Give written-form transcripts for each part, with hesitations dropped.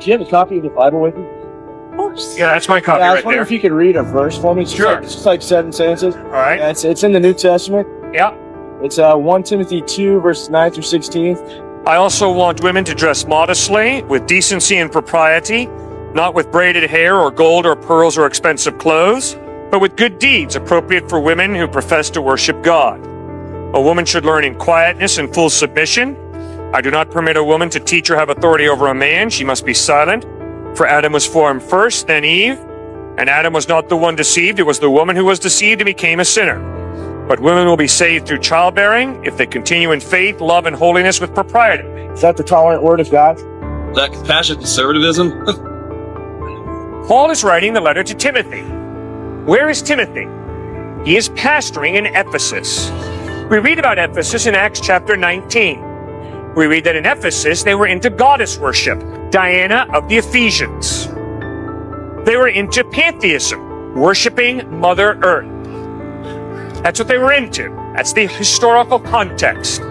do you have a copy of the Bible with you? Of course. Yeah, that's my copy I was right wondering there. if you could read a verse for me. Sure. It's just like 7 sentences. All right. Yeah, it's in the New Testament. Yeah. It's 1 Timothy 2, verses 9 through 16. I also want women to dress modestly, with decency and propriety, not with braided hair or gold or pearls or expensive clothes, but with good deeds appropriate for women who profess to worship God. A woman should learn in quietness and full submission. I do not permit a woman to teach or have authority over a man. She must be silent. For Adam was formed first, then Eve. And Adam was not the one deceived. It was the woman who was deceived and became a sinner. But women will be saved through childbearing if they continue in faith, love, and holiness with propriety. Is that the tolerant word of God? That compassionate conservatism? Paul is writing the letter to Timothy. Where is Timothy? He is pastoring in Ephesus. We read about Ephesus in Acts chapter 19. We read that in Ephesus they were into goddess worship, Diana of the Ephesians. They were into pantheism, worshiping Mother Earth. That's what they were into. That's the historical context.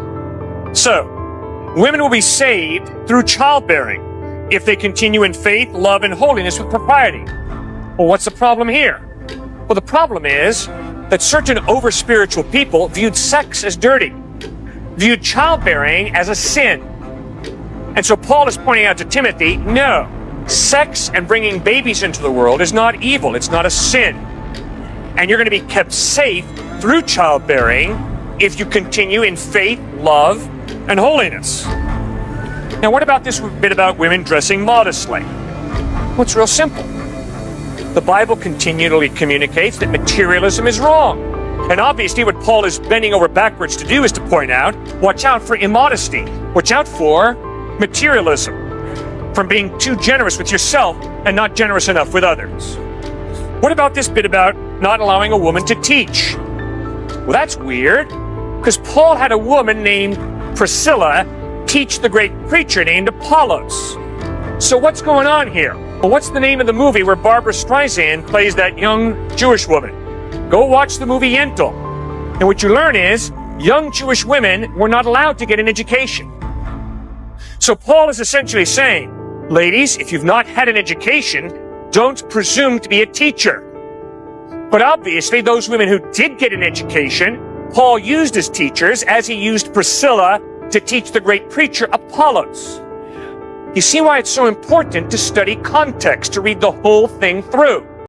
So, women will be saved through childbearing if they continue in faith, love, and holiness with propriety. Well, what's the problem here? Well, the problem is that certain over-spiritual people viewed sex as dirty, viewed childbearing as a sin. And so Paul is pointing out to Timothy, no, sex and bringing babies into the world is not evil. It's not a sin. And you're going to be kept safe through childbearing if you continue in faith, love, and holiness. Now, what about this bit about women dressing modestly? Well, it's real simple. The Bible continually communicates that materialism is wrong. And obviously what Paul is bending over backwards to do is to point out, watch out for immodesty. Watch out for materialism, from being too generous with yourself and not generous enough with others. What about this bit about not allowing a woman to teach? Well, that's weird, because Paul had a woman named Priscilla teach the great preacher named Apollos. So what's going on here? Well, what's the name of the movie where Barbara Streisand plays that young Jewish woman? Go watch the movie Yentl. And what you learn is, young Jewish women were not allowed to get an education. So Paul is essentially saying, ladies, if you've not had an education, don't presume to be a teacher. But obviously, those women who did get an education, Paul used as teachers, as he used Priscilla to teach the great preacher Apollos. You see why it's so important to study context, to read the whole thing through.